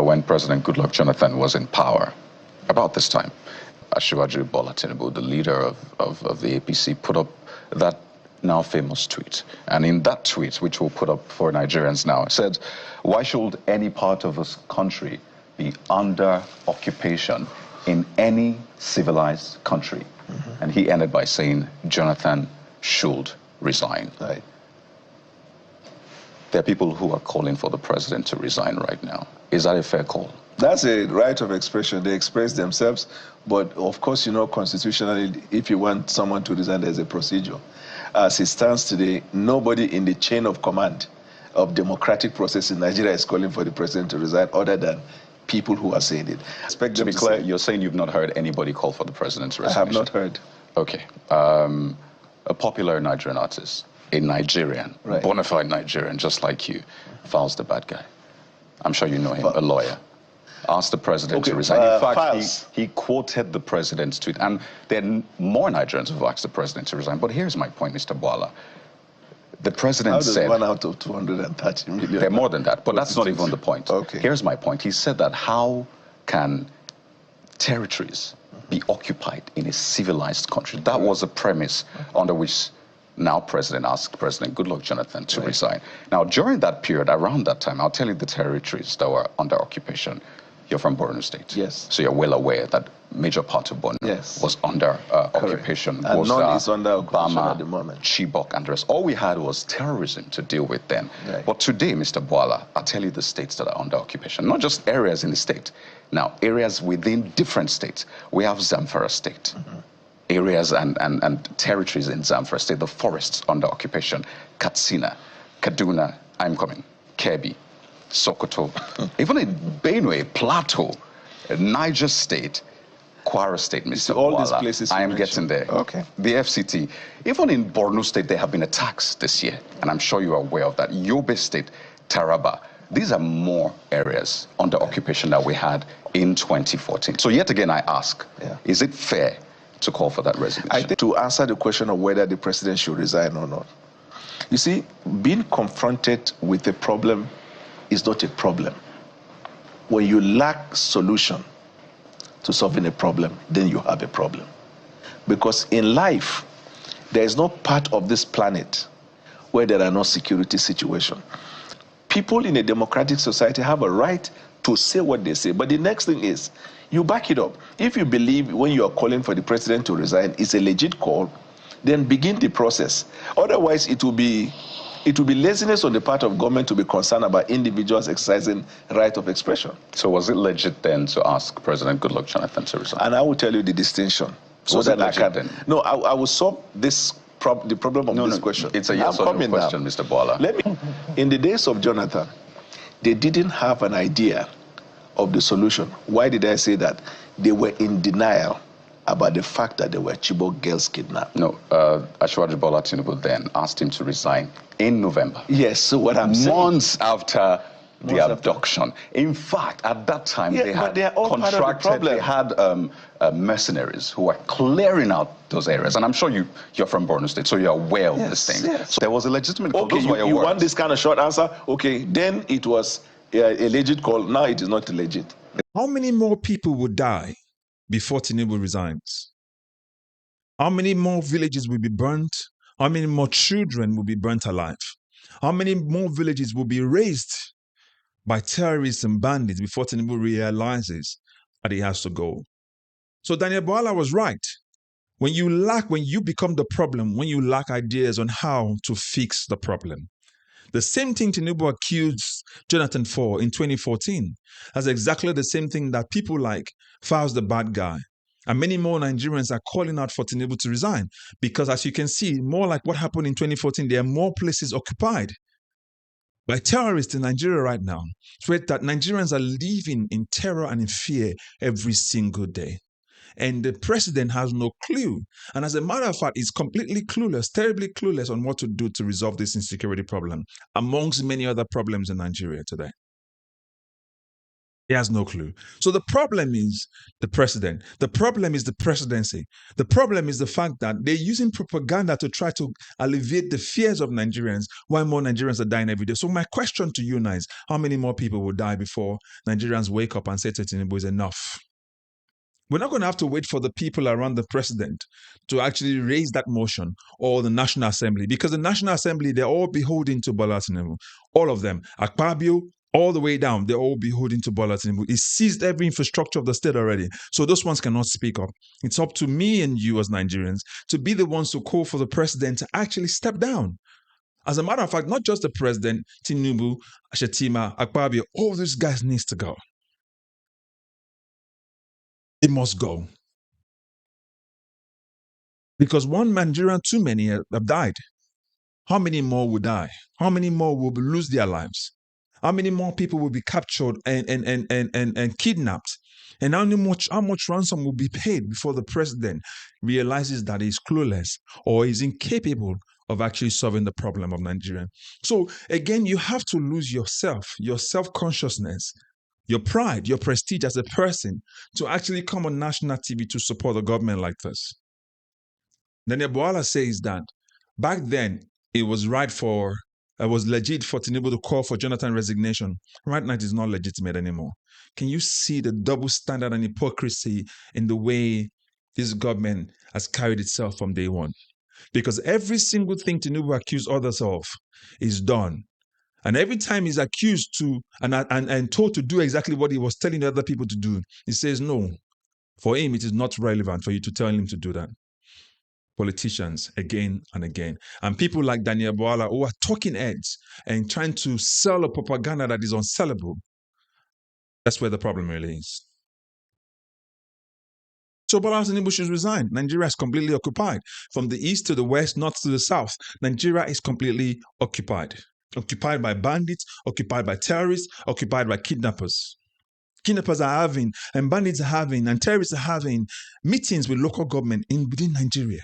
when President Goodluck Jonathan was in power, about this time, Asiwaju Bola Tinubu, the leader of the APC, put up that now famous tweet. And in that tweet, which we'll put up for Nigerians now, it said, "Why should any part of this country be under occupation in any civilized country?" And he ended by saying, "Jonathan should resign." Right. There are people who are calling for the president to resign right now. Is that a fair call? That's a right of expression. They express themselves. But of course, you know, constitutionally, if you want someone to resign, there's a procedure. As it stands today, nobody in the chain of command of democratic process in Nigeria is calling for the president to resign other than people who are saying it. To be clear, you're saying you've not heard anybody call for the president's resignation? I have not heard. Okay. A popular Nigerian artist, a Nigerian, right, bona fide Nigerian, just like you, Falz the bad guy. I'm sure you know him, a lawyer. Asked the president to resign. In fact, he quoted the president's tweet. And there are more Nigerians who've asked the president to resign. But here's my point, Mr. Bola. The president said... 1 out of 230 million? There are more than that, but that's not even the point. Okay. Here's my point. He said that how can territories be occupied in a civilized country? That was a premise under which now President asked President Goodluck Jonathan to resign. Now, during that period, around that time, I'll tell you the territories that were under occupation. You're from Borno State. Yes. So you're well aware that major part of Borno was under occupation. And none is under occupation at the moment. Chibok and the rest. All we had was terrorism to deal with then. Right. But today, Mr. Bola, I'll tell you the states that are under occupation. Not just areas in the state. Now, areas within different states. We have Zamfara State. Areas and territories in Zamfara State, the forests under occupation. Katsina, Kaduna, I'm coming, Kebbi, Sokoto, even in Benue, Plateau, Niger State, Kwara State, Mr. All Bola, these places I am getting there. Okay. The FCT. Even in Borno State, there have been attacks this year, and I'm sure you are aware of that. Yobe State, Taraba. These are more areas under occupation that we had in 2014. So yet again, I ask, is it fair to call for that resignation? I think to answer the question of whether the president should resign or not, you see, being confronted with a problem is not a problem. When you lack solution to solving a problem, then you have a problem. Because in life, there is no part of this planet where there are no security situations. People in a democratic society have a right to say what they say. But the next thing is, you back it up. If you believe when you are calling for the president to resign, it's a legit call, then begin the process. Otherwise, it will be laziness on the part of government to be concerned about individuals exercising right of expression. So was it legit then to ask President Goodluck Jonathan to resign? And I will tell you the distinction. So that I can then? No, I will solve the problem of this question. It's a yes or no question, Mr. Bola. In the days of Jonathan, they didn't have an idea of the solution. Why did I say that? They were in denial about the fact that there were Chibok girls kidnapped. No, Asiwaju Bola Tinubu then asked him to resign in November. Yes, so what I'm saying... Months after the abduction. In fact, at that time, they had contracted, they had mercenaries who were clearing out those areas. And I'm sure you're from Borno State, so you're aware of this thing. Yes. So there was a legitimate call. Okay, you want this kind of short answer? Okay, then it was a legit call. Now it is not legit. How many more people would die before Tinubu resigns? How many more villages will be burnt? How many more children will be burnt alive? How many more villages will be razed by terrorists and bandits before Tinubu realizes that he has to go? So Daniel Bola was right. When you become the problem, when you lack ideas on how to fix the problem. The same thing Tinubu accused Jonathan for in 2014. That's exactly the same thing that people like Falz the bad guy and many more Nigerians are calling out for Tinubu to resign. Because as you can see, more like what happened in 2014, there are more places occupied by terrorists in Nigeria right now. So that Nigerians are living in terror and in fear every single day. And the president has no clue. And as a matter of fact, he's completely clueless, terribly clueless on what to do to resolve this insecurity problem, amongst many other problems in Nigeria today. He has no clue. So the problem is the president. The problem is the presidency. The problem is the fact that they're using propaganda to try to alleviate the fears of Nigerians while more Nigerians are dying every day. So my question to you now is, how many more people will die before Nigerians wake up and say to Tinubu is enough? We're not going to have to wait for the people around the president to actually raise that motion or the National Assembly, because the National Assembly, they're all beholden to Bola Tinubu. All of them. Akpabio, all the way down, they're all beholden to Bola Tinubu. He seized every infrastructure of the state already. So those ones cannot speak up. It's up to me and you as Nigerians to be the ones to call for the president to actually step down. As a matter of fact, not just the president, Tinubu, Shetima, Akpabio, all these guys needs to go. It must go. Because one Nigerian too many have died. How many more will die? How many more will lose their lives? How many more people will be captured and kidnapped? And how much ransom will be paid before the president realizes that he's clueless or is incapable of actually solving the problem of Nigeria? So again, you have to lose yourself, your self-consciousness, your pride, your prestige as a person to actually come on national TV to support a government like this. Daniel Boala says that back then it was legit for Tinubu to call for Jonathan resignation. Right now it is not legitimate anymore. Can you see the double standard and hypocrisy in the way this government has carried itself from day one? Because every single thing Tinubu accused others of is done. And every time he's accused to and told to do exactly what he was telling other people to do, he says no. For him, it is not relevant for you to tell him to do that. Politicians again and again. And people like Daniel Boala who are talking heads and trying to sell a propaganda that is unsellable. That's where the problem really is. So Bola Tinubu should resign. Nigeria is completely occupied. From the east to the west, north to the south, Nigeria is completely occupied. Occupied by bandits, occupied by terrorists, occupied by kidnappers. Kidnappers are having, and bandits are having, and terrorists are having meetings with local government within Nigeria.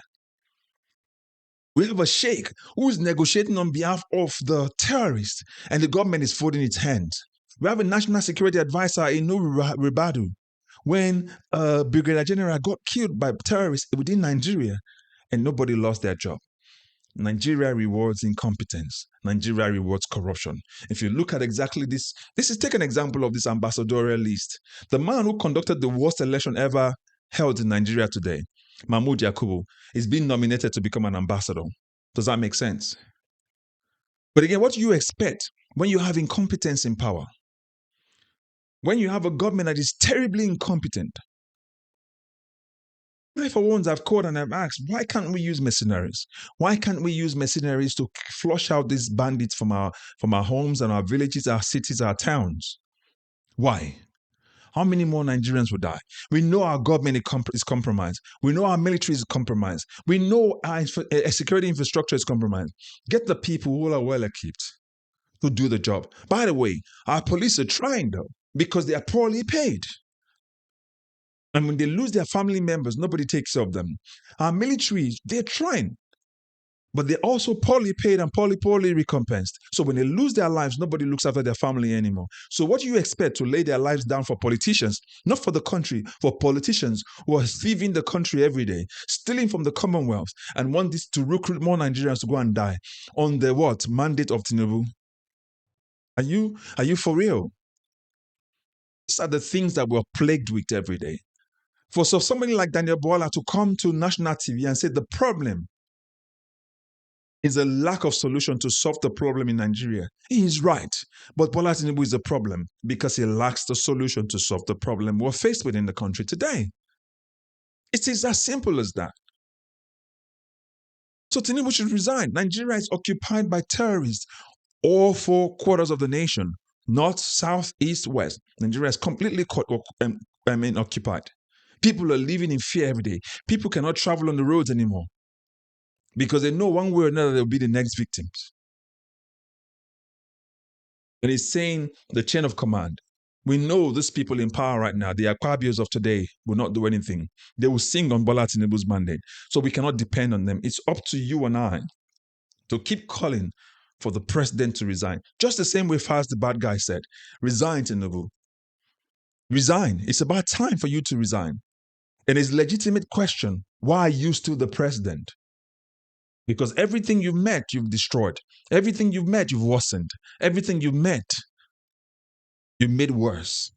We have a sheikh who is negotiating on behalf of the terrorists, and the government is folding its hands. We have a national security advisor, Inu Ribadu, when a brigadier general got killed by terrorists within Nigeria, and nobody lost their job. Nigeria rewards incompetence. Nigeria rewards corruption. If you look at exactly this is take an example of this ambassadorial list. The man who conducted the worst election ever held in Nigeria today, Mahmoud Yakubu, is being nominated to become an ambassador. Does that make sense? But again, what do you expect when you have incompetence in power? When you have a government that is terribly incompetent? I, for once, I've called and I've asked, why can't we use mercenaries? Why can't we use mercenaries to flush out these bandits from our homes and our villages, our cities, our towns? Why? How many more Nigerians will die? We know our government is compromised. We know our military is compromised. We know our security infrastructure is compromised. Get the people who are well equipped to do the job. By the way, our police are trying though, because they are poorly paid. And when they lose their family members, nobody takes care of them. Our military, they're trying, but they're also poorly paid and poorly recompensed. So when they lose their lives, nobody looks after their family anymore. So what do you expect to lay their lives down for politicians, not for the country, for politicians who are thieving the country every day, stealing from the Commonwealth, and want this to recruit more Nigerians to go and die on the what? Mandate of Tinubu? Are you for real? These are the things that we're plagued with every day. For somebody like Daniel Boala to come to national TV and say the problem is a lack of solution to solve the problem in Nigeria, he is right. But Bola Tinubu is a problem because he lacks the solution to solve the problem we're faced with in the country today. It is as simple as that. So Tinubu should resign. Nigeria is occupied by terrorists, all 4 quarters of the nation, north, south, east, west. Nigeria is completely occupied. People are living in fear every day. People cannot travel on the roads anymore because they know one way or another they'll be the next victims. And he's saying the chain of command. We know these people in power right now, the Akwabios of today, will not do anything. They will sing on Bola Tinubu's mandate. So we cannot depend on them. It's up to you and I to keep calling for the president to resign. Just the same way Falz the bad guy said, resign Tinubu. Resign. It's about time for you to resign. And it's a legitimate question. Why are you still the president? Because everything you've met, you've destroyed. Everything you've met, you've worsened. Everything you've met, you made worse.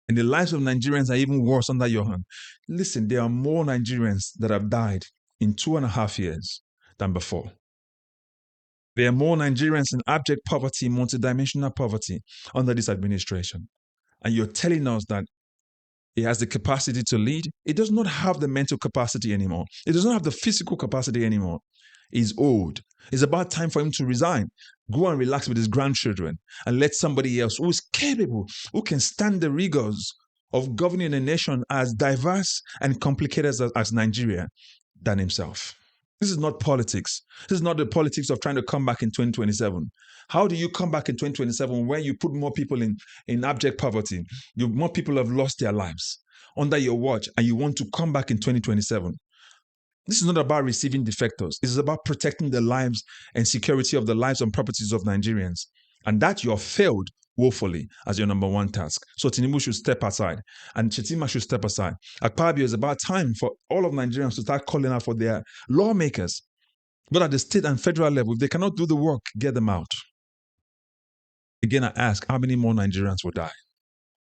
And the lives of Nigerians are even worse under your hand. Listen, there are more Nigerians that have died in 2.5 years than before. There are more Nigerians in abject poverty, multidimensional poverty under this administration. And you're telling us that it has the capacity to lead. It does not have the mental capacity anymore. It does not have the physical capacity anymore. He's old. It's about time for him to resign. Go and relax with his grandchildren and let somebody else who is capable, who can stand the rigors of governing a nation as diverse and complicated as Nigeria than himself. This is not politics. This is not the politics of trying to come back in 2027. How do you come back in 2027 when you put more people in abject poverty? More people have lost their lives under your watch, and you want to come back in 2027? This is not about receiving defectors. This is about protecting the lives and security of the lives and properties of Nigerians. And that you have failed woefully as your number one task. So Tinubu should step aside and Chetima should step aside. Akpabio, is about time for all of Nigerians to start calling out for their lawmakers. But at the state and federal level, if they cannot do the work, get them out. Again, I ask, how many more Nigerians will die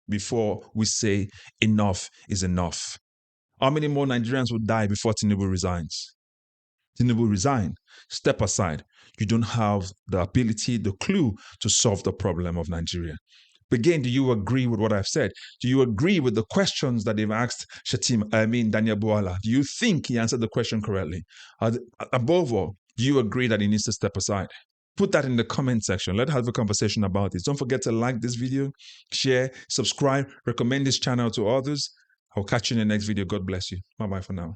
before we say enough is enough? How many more Nigerians will die before Tinubu resigns? Tinubu resign, step aside. You don't have the ability, the clue to solve the problem of Nigeria. But again, do you agree with what I've said? Do you agree with the questions that they've asked Daniel Bola? Do you think he answered the question correctly? Above all, do you agree that he needs to step aside? Put that in the comment section. Let's have a conversation about this. Don't forget to like this video, share, subscribe, recommend this channel to others. I'll catch you in the next video. God bless you. Bye-bye for now.